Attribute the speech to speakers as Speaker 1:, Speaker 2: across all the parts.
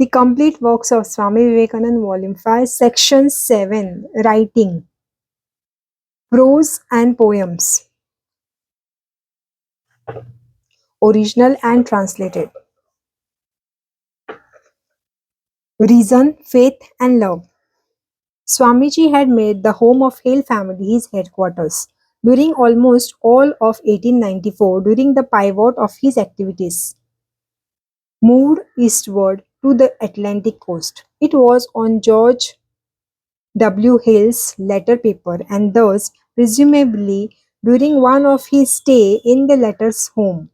Speaker 1: The complete works of Swami Vivekananda, Volume 5, Section 7, Writing, Prose and Poems, Original and Translated. Reason, Faith and Love. Swamiji had made the home of Hale family his headquarters during almost all of 1894 during the pivot of his activities. Moved eastward to the Atlantic coast. It was on George W. Hale's letter paper and thus, presumably, during one of his stay in the latter's home,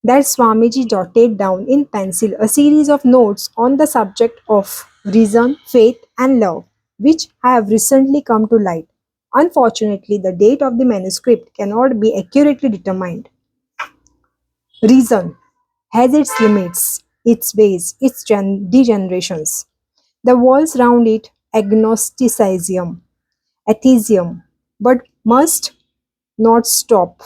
Speaker 1: that Swamiji jotted down in pencil a series of notes on the subject of reason, faith, and love, which have recently come to light. Unfortunately, the date of the manuscript cannot be accurately determined. Reason has its limits, its ways, its degenerations. The walls round it agnosticism, atheism, but must not stop.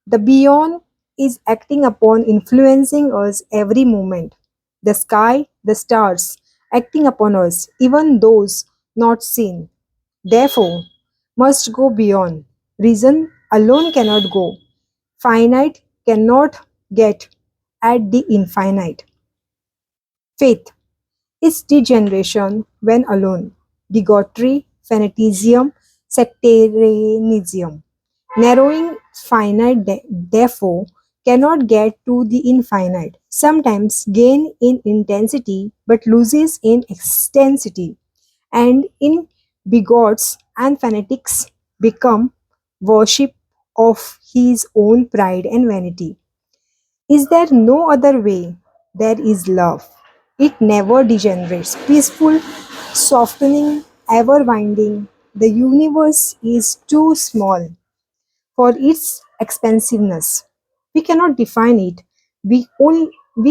Speaker 1: The beyond is acting upon, influencing us every moment. The sky, the stars, acting upon us, even those not seen. Therefore, must go beyond. Reason alone cannot go. Finite cannot get at the infinite. Faith is degeneration when alone. Bigotry, fanaticism, sectarianism. Narrowing finite therefore cannot get to the infinite, sometimes gain in intensity but loses in extensity, and in bigots and fanatics become worship of his own pride and vanity. Is there no other way? There is love. It never degenerates, peaceful, softening, ever winding. The universe is too small for its expansiveness. We cannot define it. We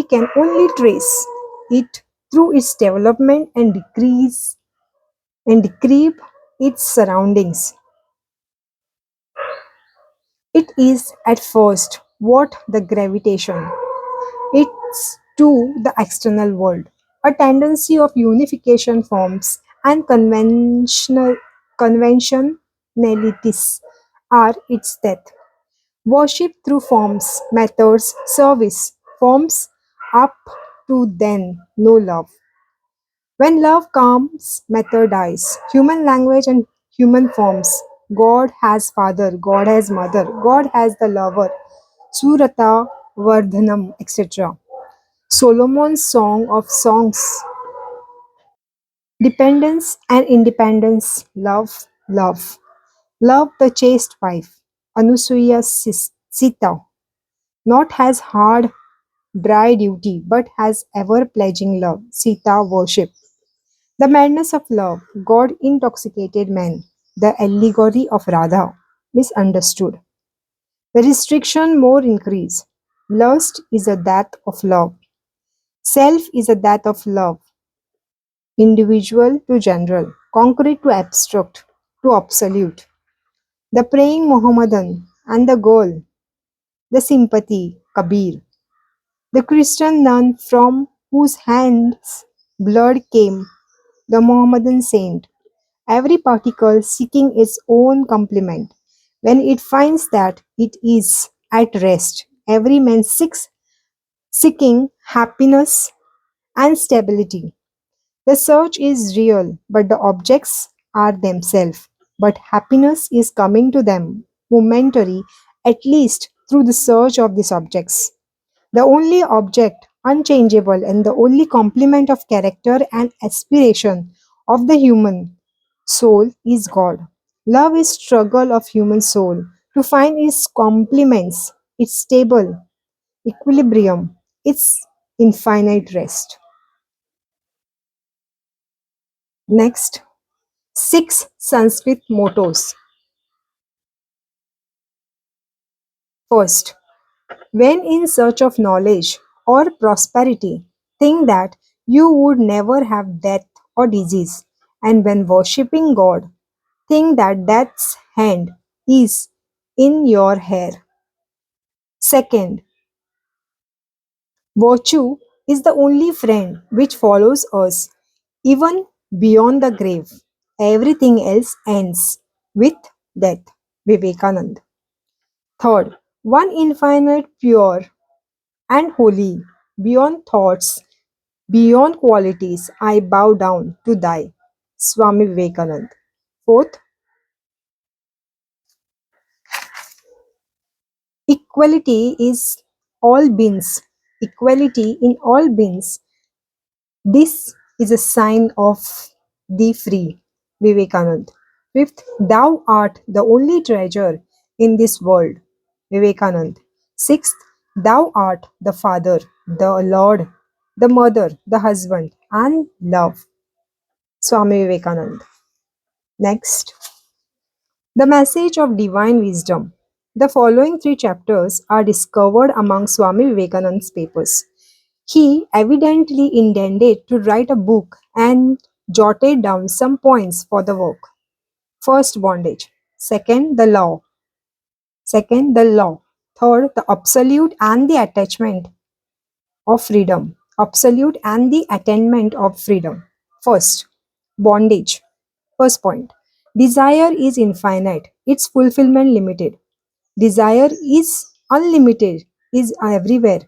Speaker 1: can only trace it through its development and decrease and decreep its surroundings. It is at first what the gravitation. It's to the external world. A tendency of unification forms and conventionalities are its death. Worship through forms, methods, service, forms up to then no love. When love comes, method dies. Human language and human forms. God has father, God has mother, God has the lover. Surata Vardhanam, etc. Solomon's Song of Songs. Dependence and independence, love, love. Love the chaste wife, Anusuya Sita, not has hard, dry duty, but has ever pledging love, Sita worship. The madness of love, God intoxicated man, the allegory of Radha, misunderstood. The restriction more increase. Lust is a death of love. Self is a death of love. Individual to general, concrete to abstract, to absolute. The praying Mohammedan and the goal, the sympathy, Kabir. The Christian nun from whose hands blood came, the Mohammedan saint. Every particle seeking its own complement. When it finds that it is at rest, every man seeking happiness and stability. The search is real, but the objects are themselves. But happiness is coming to them, momentary, at least through the search of these objects. The only object, unchangeable, and the only complement of character and aspiration of the human soul is God. Love is struggle of human soul to find its complements, its stable equilibrium, its infinite rest. Next, six Sanskrit mottos. First, when in search of knowledge or prosperity, think that you would never have death or disease, and when worshipping God, think that death's hand is in your hair. Second, virtue is the only friend which follows us even beyond the grave. Everything else ends with death. Vivekananda. Third, one infinite, pure, and holy, beyond thoughts, beyond qualities, I bow down to thy. Swami Vivekananda. Fourth, equality is all beings. Equality in all beings. This is a sign of the free. Vivekananda. Fifth, thou art the only treasure in this world. Vivekananda. Sixth, thou art the father, the Lord, the mother, the husband, and love. Swami Vivekananda. Next, the message of divine wisdom. The following three chapters are discovered among Swami Vivekananda's papers. He evidently intended to write a book and jotted down some points for the work. First, bondage. Second, the law. Second, the law. Third, the absolute and the attachment of freedom. Absolute and the attainment of freedom. First, bondage. First point. Desire is infinite, its fulfillment limited. Desire is unlimited, is everywhere.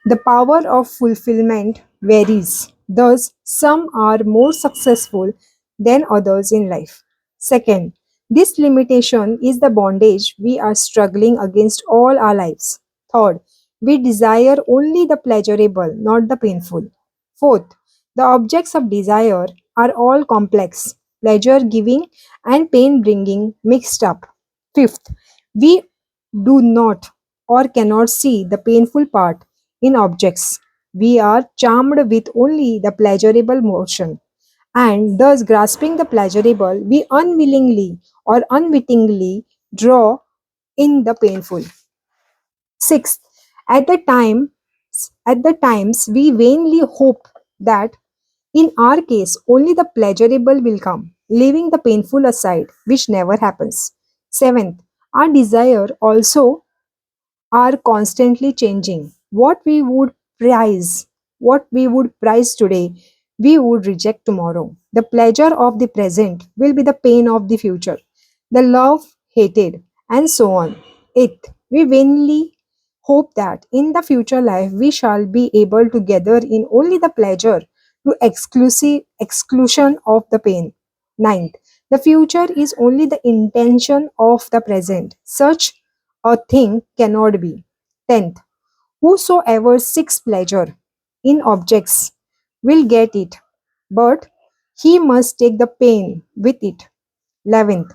Speaker 1: The power of fulfillment varies. Thus, some are more successful than others in life. Second, this limitation is the bondage we are struggling against all our lives. Third, we desire only the pleasurable, not the painful. Fourth, the objects of desire are all complex, pleasure giving and pain bringing mixed up. Fifth, we do not or cannot see the painful part in objects. We are charmed with only the pleasurable motion, and thus grasping the pleasurable, we unwillingly or unwittingly draw in the painful. Sixth, at the time at the times we vainly hope that in our case only the pleasurable will come, leaving the painful aside, which never happens. Seventh, our desire also are constantly changing. What we would prize today, we would reject tomorrow. The pleasure of the present will be the pain of the future. The love hated, and so on. Eighth, we vainly hope that in the future life we shall be able to gather in only the pleasure to exclusive exclusion of the pain. Ninth, the future is only the intention of the present. Such a thing cannot be. Tenth, whosoever seeks pleasure in objects will get it, but he must take the pain with it. 11th,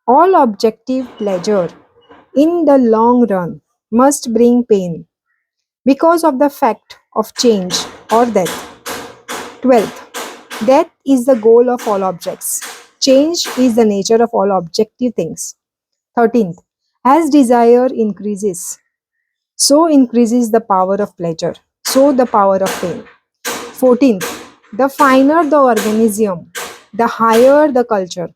Speaker 1: all objective pleasure in the long run must bring pain because of the fact of change or death. 12th, death is the goal of all objects. Change is the nature of all objective things. 13th, as desire increases, so increases the power of pleasure, so the power of pain. 14th, the finer the organism, the higher the culture,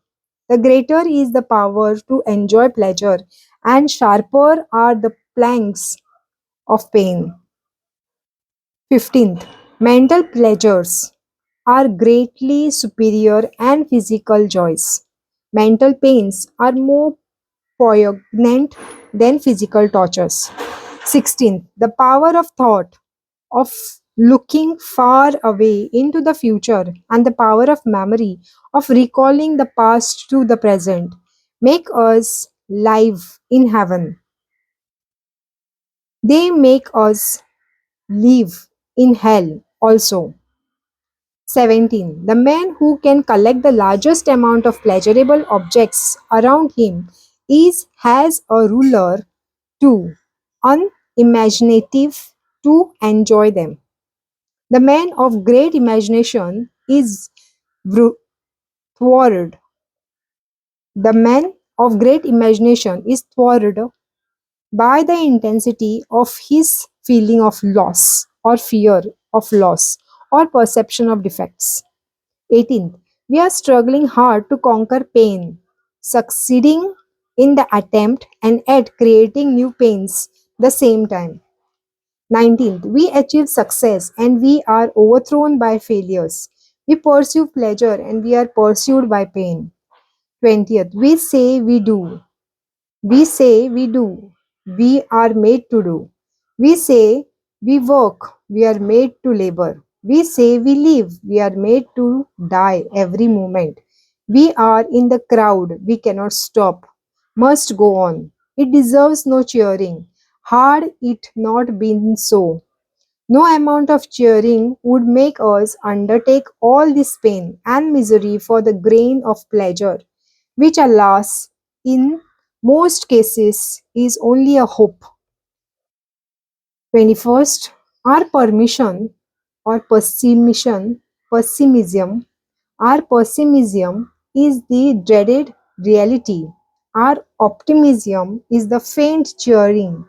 Speaker 1: the greater is the power to enjoy pleasure, and sharper are the planks of pain. 15th, mental pleasures are greatly superior and physical joys. Mental pains are more poignant than physical tortures. 16th, the power of thought, of looking far away into the future, and the power of memory, of recalling the past to the present, make us live in heaven. They make us live in hell also. 17. The man who can collect the largest amount of pleasurable objects around him is has a ruler too, unimaginative to enjoy them. The man of great imagination is thwarted. The man of great imagination is thwarted by the intensity of his feeling of loss or fear of loss or perception of defects. 18th, we are struggling hard to conquer pain, succeeding in the attempt and yet creating new pains the same time. 19th, we achieve success and we are overthrown by failures. We pursue pleasure and we are pursued by pain. 20th, we say we do. We say we do. We are made to do. We say we work. We are made to labor. We say we live. We are made to die every moment. We are in the crowd. We cannot stop. Must go on. It deserves no cheering. Had it not been so, no amount of cheering would make us undertake all this pain and misery for the grain of pleasure, which, alas, in most cases is only a hope. 21st, our permission or pessimism, our pessimism is the dreaded reality. Our optimism is the faint cheering.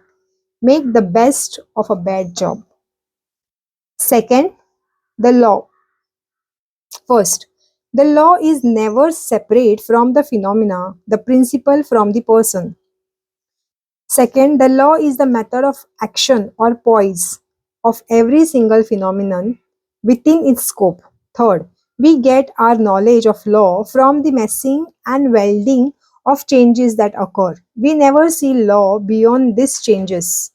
Speaker 1: Make the best of a bad job. Second, the law. First, the law is never separate from the phenomena, the principle from the person. Second, the law is the method of action or poise of every single phenomenon within its scope. Third, we get our knowledge of law from the messing and welding of changes that occur. We never see law beyond these changes.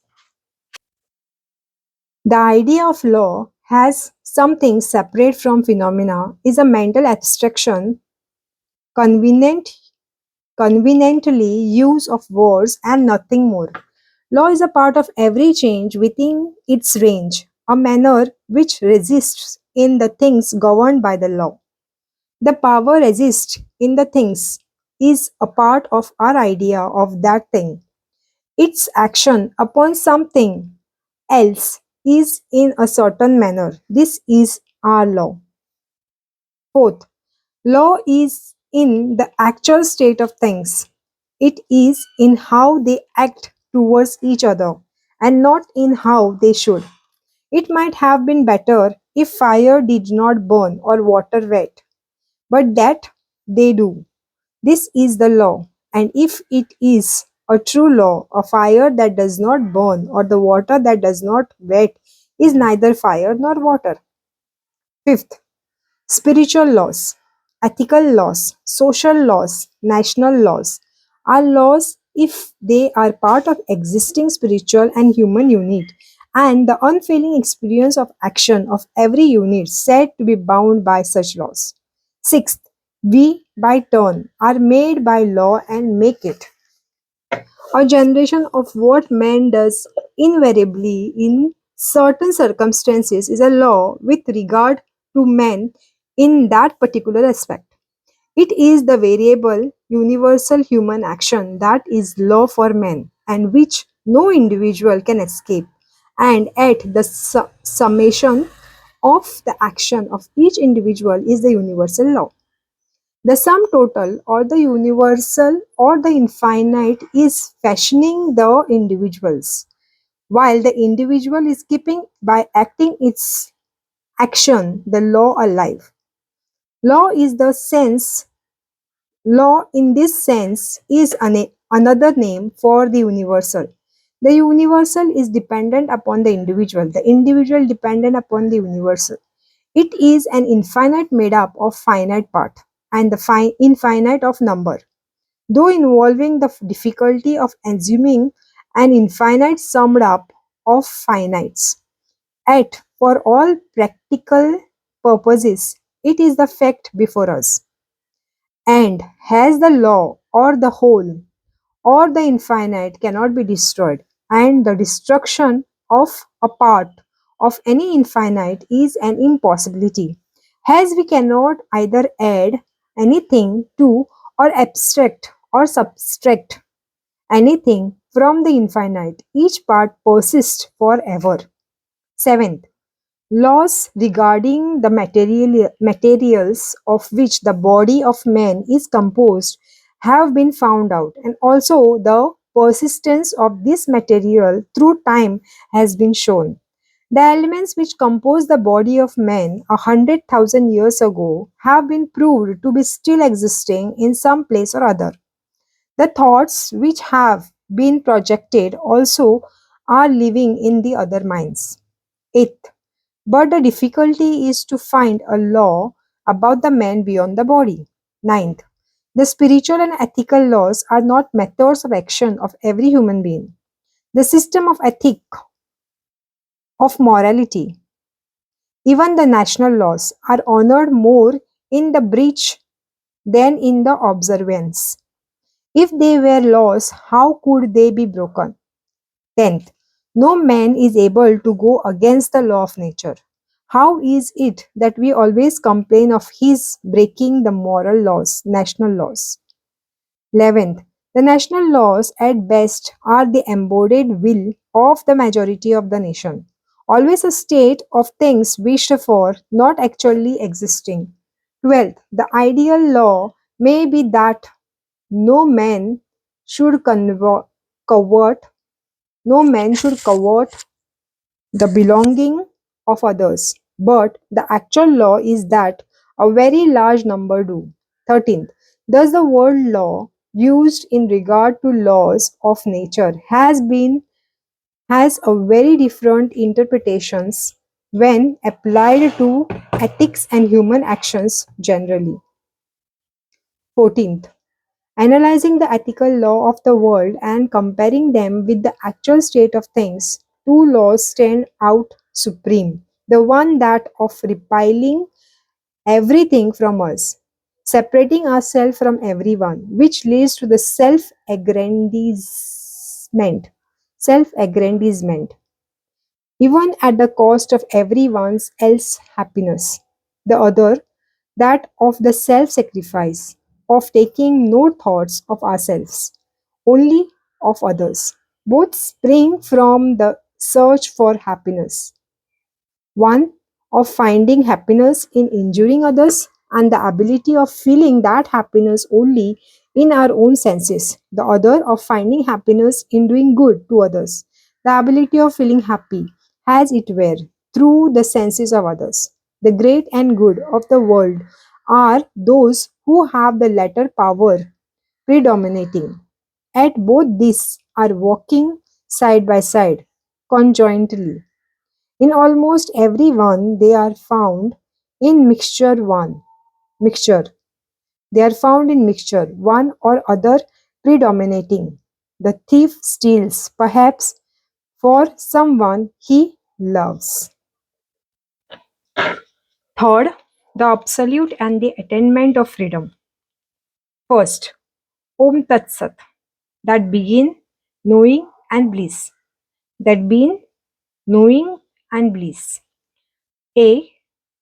Speaker 1: The idea of law has something separate from phenomena is a mental abstraction convenient conveniently use of words and nothing more. Law is a part of every change within its range, a manner which resists in the things governed by the law. The power resists in the things is a part of our idea of that thing. Its action upon something else is in a certain manner. This is our law. Fourth, law is in the actual state of things. It is in how they act towards each other and not in how they should. It might have been better if fire did not burn or water wet, but that they do. This is the law, and if it is a true law, a fire that does not burn or the water that does not wet is neither fire nor water. Fifth, spiritual laws, ethical laws, social laws, national laws are laws if they are part of existing spiritual and human unit and the unfailing experience of action of every unit said to be bound by such laws. Sixth, we by turn are made by law and make it. A generation of what man does invariably in certain circumstances is a law with regard to man in that particular aspect. It is the variable, universal human action that is law for men and which no individual can escape. And at the summation of the action of each individual is the universal law. The sum total or the universal or the infinite is fashioning the individuals, while the individual is keeping by acting its action the law alive. Law is the sense Law in this sense is another name for the universal. The universal is dependent upon the individual dependent upon the universal. It is an infinite made up of finite part and the infinite of number, though involving the difficulty of assuming an infinite summed up of finites. Yet, for all practical purposes, it is the fact before us. And has the law or the whole or the infinite cannot be destroyed, and the destruction of a part of any infinite is an impossibility. As we cannot either add anything to or abstract or subtract anything from the infinite, each part persists forever. Seventh, laws regarding the materials of which the body of man is composed have been found out, and also the persistence of this material through time has been shown. The elements which compose the body of man 100,000 years ago have been proved to be still existing in some place or other. The thoughts which have been projected also are living in the other minds. Eighth, but the difficulty is to find a law about the man beyond the body. Ninth, the spiritual and ethical laws are not methods of action of every human being. The system of ethic, of morality, even the national laws, are honored more in the breach than in the observance. If they were laws, how could they be broken? Tenth, no man is able to go against the law of nature. How is it that we always complain of his breaking the moral laws, national laws? 11th, the national laws at best are the embodied will of the majority of the nation, always a state of things wished for, not actually existing. 12th, the ideal law may be that no man should covet, no man should covet the belonging of others, but the actual law is that a very large number do. 13th, thus the word law used in regard to laws of nature has a very different interpretations when applied to ethics and human actions generally. 14th, analyzing the ethical law of the world and comparing them with the actual state of things, two laws stand out supreme. The one that of repiling everything from us, separating ourselves from everyone, which leads to the self-aggrandizement, even at the cost of everyone's else happiness. The other, that of the self sacrifice, of taking no thoughts of ourselves, only of others. Both spring from the search for happiness. One of finding happiness in injuring others, and the ability of feeling that happiness only in our own senses. The other of finding happiness in doing good to others, the ability of feeling happy as it were through the senses of others. The great and good of the world are those who have the latter power predominating. At both these are walking side by side, conjointly. In almost every one they are found in mixture. They are found in mixture, one or other predominating. The thief steals, perhaps, for someone he loves. Third, the absolute and the attainment of freedom. First, Om Tat Sat, that begin knowing and bliss. That begin knowing and bliss. A,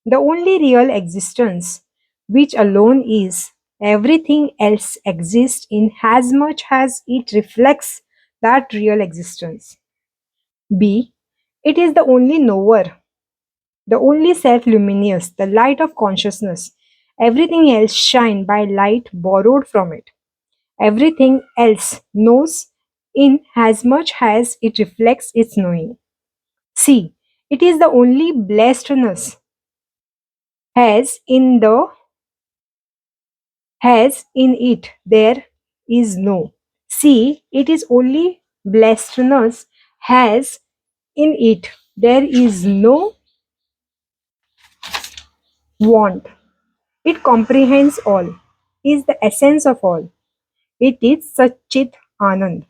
Speaker 1: the only real existence, which alone is, everything else exists in as much as it reflects that real existence. B, it is the only knower, the only self-luminous, the light of consciousness. Everything else shine by light borrowed from it. Everything else knows in as much as it reflects its knowing. C, it is the only blessedness, has in the has in it there is no. See, it is only blessedness, has in it there is no want. It comprehends all, is the essence of all. It is Satchit Anand.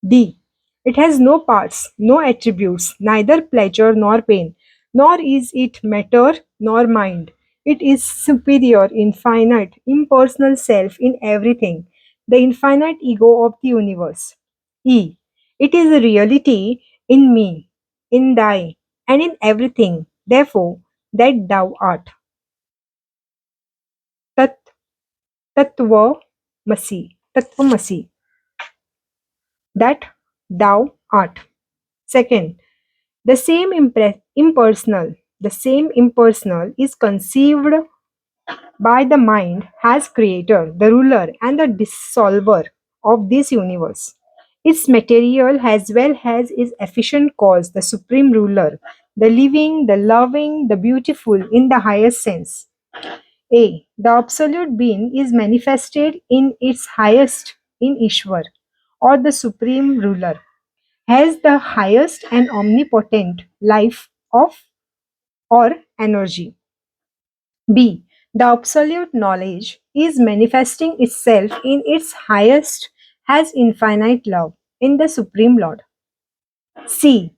Speaker 1: D. It has no parts, no attributes, neither pleasure nor pain, nor is it matter nor mind. It is superior, infinite, impersonal self in everything, the infinite ego of the universe. E. It is a reality in me, in thy, and in everything, therefore, that thou art. Tat Tattva Masi. Tattva, that thou art. Second, the same impersonal is conceived by the mind as creator, the ruler, and the dissolver of this universe. Its material as well as its efficient cause, the supreme ruler, the living, the loving, the beautiful in the highest sense. A. The absolute being is manifested in its highest in Ishwar, or the supreme ruler. has the highest and omnipotent life of or energy. B. The absolute knowledge is manifesting itself in its highest has infinite love in the Supreme Lord. C.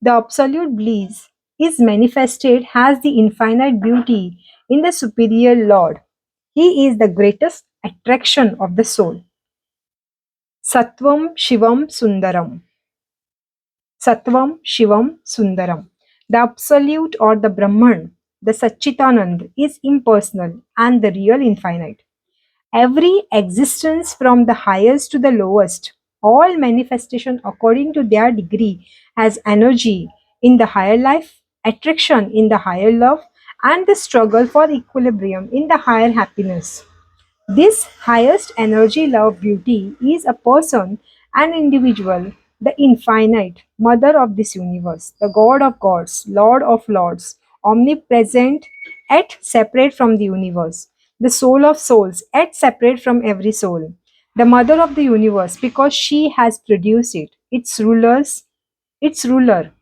Speaker 1: The absolute bliss is manifested as the infinite beauty in the superior Lord. He is the greatest attraction of the soul. Sattvam Shivam Sundaram. Sattvam Shivam Sundaram. The Absolute or the Brahman, the Satchitanand, is impersonal and the real infinite. Every existence from the highest to the lowest, all manifestation according to their degree has energy in the higher life, attraction in the higher love, and the struggle for equilibrium in the higher happiness. This highest energy, love, beauty is a person, an individual, the infinite, mother of this universe, the God of gods, Lord of lords, omnipresent, yet separate from the universe, the soul of souls, yet separate from every soul, the mother of the universe because she has produced it, its ruler,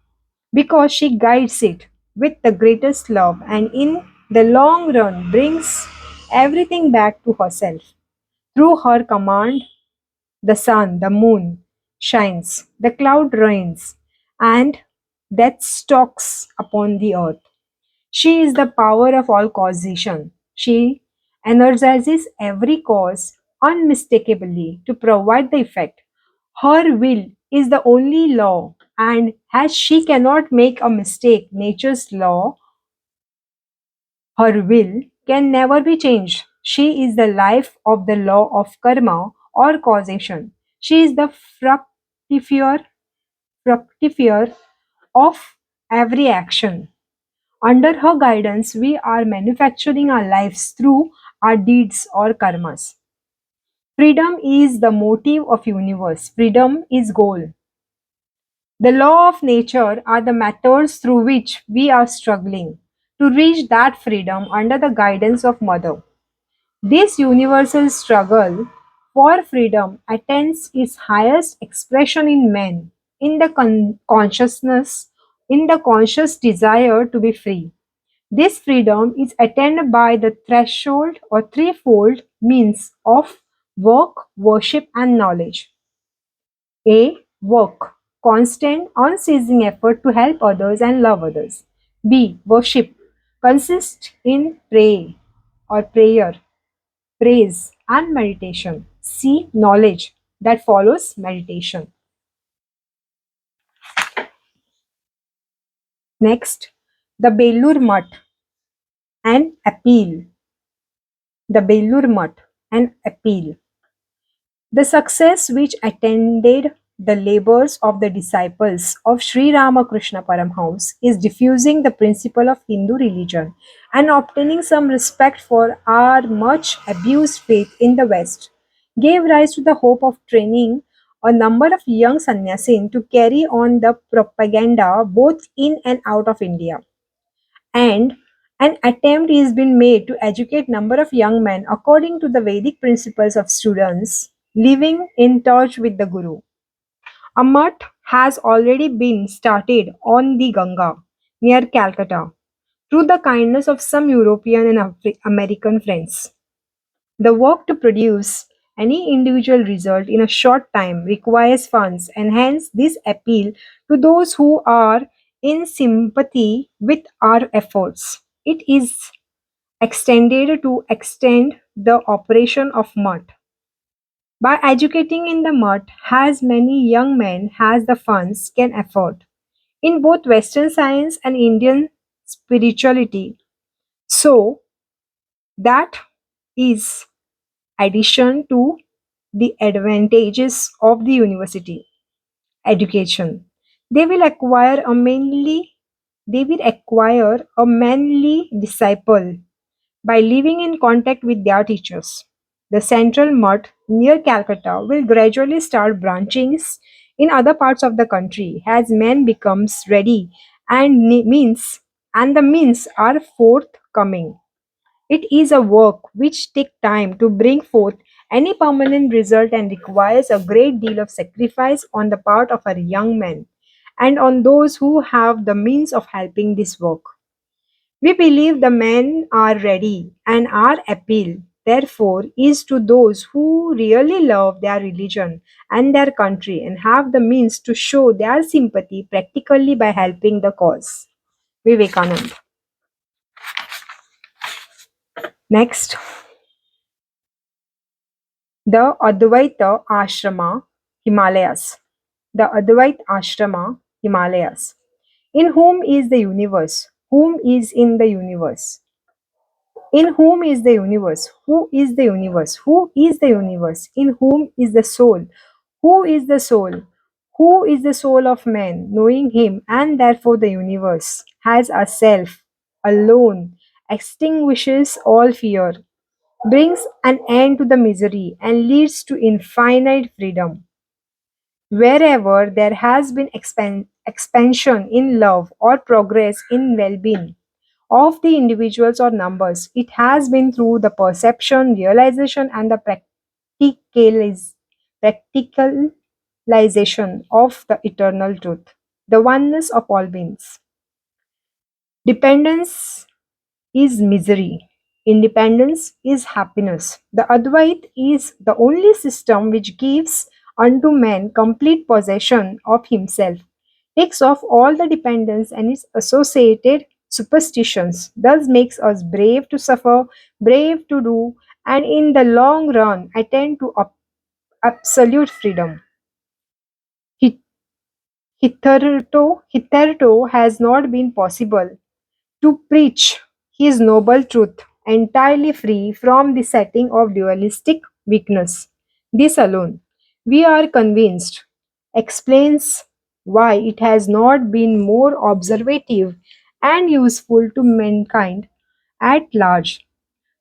Speaker 1: because she guides it with the greatest love and in the long run brings everything back to herself. Through her command, the sun, the moon shines, the cloud rains, and death stalks upon the earth. She is the power of all causation. She energizes every cause unmistakably to provide the effect. Her will is the only law, and as she cannot make a mistake, nature's law, her will can never be changed. She is the life of the law of karma or causation. She is the fructifier of every action. Under her guidance, we are manufacturing our lives through our deeds or karmas. Freedom is the motive of universe. Freedom is goal. The law of nature are the methods through which we are struggling to reach that freedom under the guidance of Mother. This universal struggle for freedom attains its highest expression in men, in the consciousness, in the conscious desire to be free. This freedom is attained by the threshold or threefold means of work, worship, and knowledge. A. Work. Constant, unceasing effort to help others and love others. B. Worship. Consists in prayer, praise, and meditation. C. Knowledge that follows meditation. Next, the Belur Mutt and appeal. The Belur Mutt and appeal. The success which attended the labors of the disciples of Sri Ramakrishna Paramhans is diffusing the principle of Hindu religion and obtaining some respect for our much abused faith in the West, gave rise to the hope of training a number of young sannyasin to carry on the propaganda both in and out of India, and an attempt is been made to educate number of young men according to the Vedic principles of students living in touch with the Guru. A mutt has already been started on the Ganga near Calcutta through the kindness of some European and American friends. The work to produce any individual result in a short time requires funds, and hence this appeal to those who are in sympathy with our efforts. It is extended to extend the operation of MUT. By educating in the MUT, as many young men as the funds can afford in both Western science and Indian spirituality. So that is addition to the advantages of the university education. They will acquire a mainly they will acquire a manly disciple by living in contact with their teachers. The central mud near Calcutta will gradually start branchings in other parts of the country as man becomes ready and the means are forthcoming. It is a work which takes time to bring forth any permanent result and requires a great deal of sacrifice on the part of our young men and on those who have the means of helping this work. We believe the men are ready, and our appeal, therefore, is to those who really love their religion and their country and have the means to show their sympathy practically by helping the cause. Vivekananda. Next, the Advaita Ashrama, Himalayas. The Advaita Ashrama, Himalayas. In whom is the universe? Whom is in the universe? In whom is the universe? Who is the universe? Who is the universe? In whom is the soul? Who is the soul? Who is the soul of man? Knowing him and therefore the universe has a self alone, extinguishes all fear, brings an end to the misery, and leads to infinite freedom. Wherever there has been expansion in love or progress in well being, of the individuals or numbers, it has been through the perception, realization, and the practicalization of the eternal truth, the oneness of all beings. Dependence is misery. Independence is happiness. The Advait is the only system which gives unto man complete possession of himself, takes off all the dependence and its associated superstitions, thus makes us brave to suffer, brave to do, and in the long run attain to absolute freedom. Hi- Hitherto has not been possible to preach his noble truth entirely free from the setting of dualistic weakness. This alone, we are convinced, explains why it has not been more observative and useful to mankind at large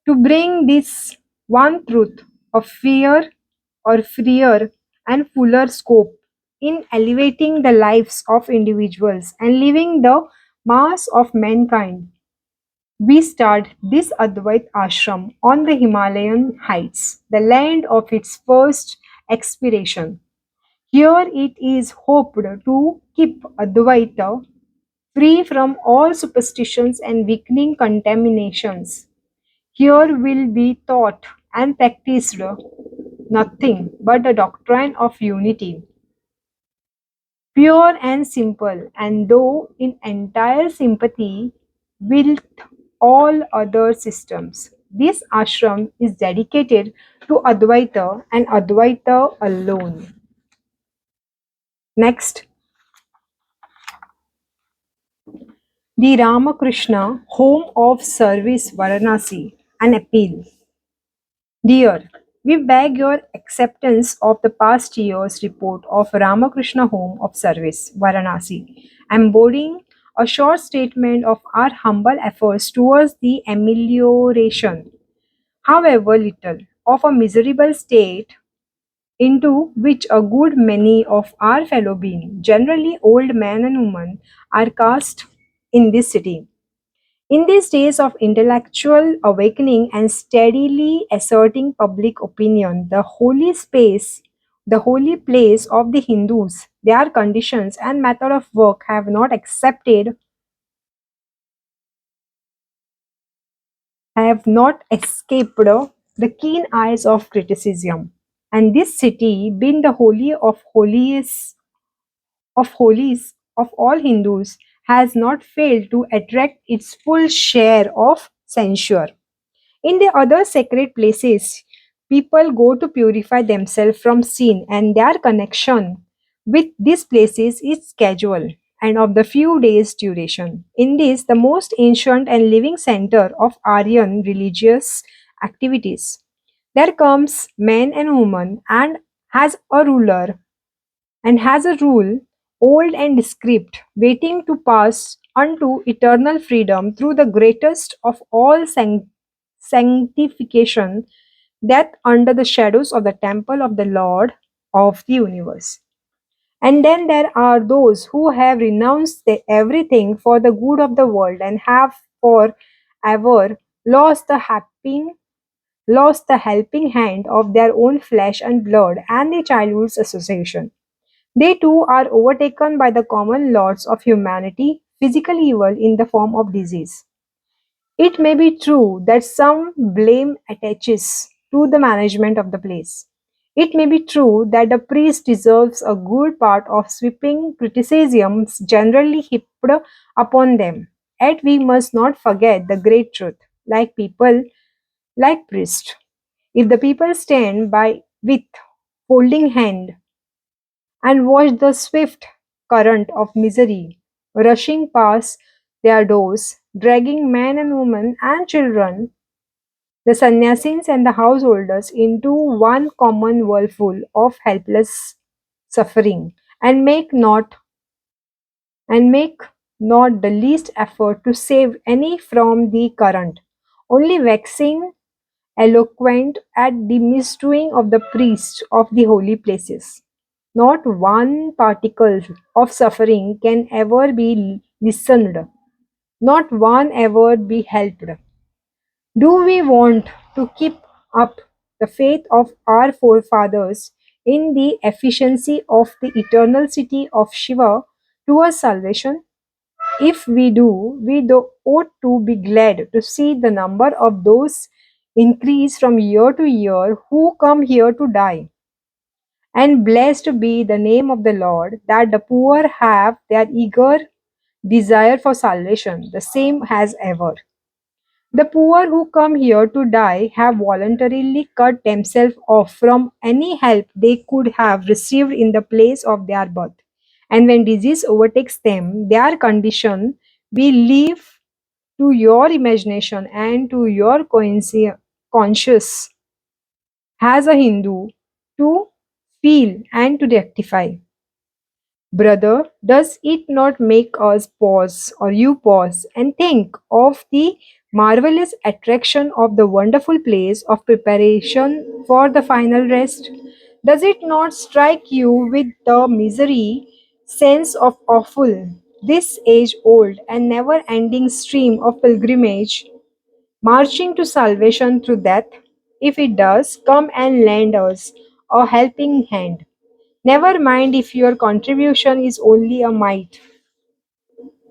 Speaker 1: to bring this one truth of fear or freer and fuller scope in elevating the lives of individuals and leaving the mass of mankind. We start this Advait ashram on the Himalayan heights, the land of its first expiration. Here it is hoped to keep Advaita free from all superstitions and weakening contaminations. Here will be taught and practiced nothing but the doctrine of unity, pure and simple, and though in entire sympathy with all other systems. This ashram is dedicated to Advaita and Advaita alone. Next, the Ramakrishna Home of Service Varanasi, an appeal. Dear, we beg your acceptance of the past year's report of Ramakrishna Home of Service, Varanasi, embodying a short statement of our humble efforts towards the amelioration, however little, of a miserable state into which a good many of our fellow beings, generally old men and women, are cast in this city. In these days of intellectual awakening and steadily asserting public opinion, the holy place of the Hindus, their conditions and method of work have not escaped the keen eyes of criticism. And this city, being the holy of holies of all Hindus, has not failed to attract its full share of censure. In the other sacred places, people go to purify themselves from sin, and their connection with these places is casual and of the few days' duration. In this, the most ancient and living center of Aryan religious activities, there comes man and woman and has a ruler and has a rule old and script waiting to pass unto eternal freedom through the greatest of all sanctification that under the shadows of the temple of the Lord of the universe. And then there are those who have renounced everything for the good of the world and have forever lost the lost the helping hand of their own flesh and blood and the childhood's association. They too are overtaken by the common laws of humanity, physical evil in the form of disease. It may be true that some blame attaches to the management of the place. It may be true that the priest deserves a good part of sweeping criticisms generally heaped upon them. Yet we must not forget the great truth. Like people, like priest, if the people stand by with folding hand and watch the swift current of misery rushing past their doors, dragging men and women and children, the sannyasins and the householders into one common whirlpool of helpless suffering, and make not the least effort to save any from the current, only waxing eloquent at the misdoing of the priests of the holy places. Not one particle of suffering can ever be listened, not one ever be helped. Do we want to keep up the faith of our forefathers in the efficiency of the eternal city of Shiva towards salvation? If we do, ought to be glad to see the number of those increase from year to year who come here to die. And blessed be the name of the Lord, that the poor have their eager desire for salvation, the same as ever. The poor who come here to die have voluntarily cut themselves off from any help they could have received in the place of their birth. And when disease overtakes them, their condition we leave to your imagination and to your conscience as a Hindu to feel and to rectify. Brother, does it not make us pause, or you pause, and think of the marvelous attraction of the wonderful place of preparation for the final rest? Does it not strike you with the misery sense of awful, this age old and never ending stream of pilgrimage marching to salvation through death? If it does, come and lend us a helping hand. Never mind if your contribution is only a mite.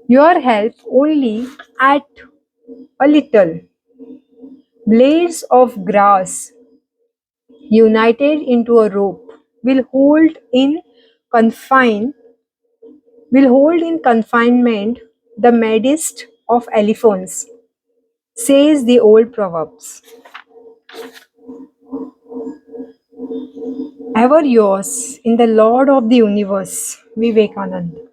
Speaker 1: Your help only at a little. Blades of grass united into a rope will confine hold in confinement the maddest of elephants, says the old proverbs. Ever yours in the Lord of the universe, Vivekananda.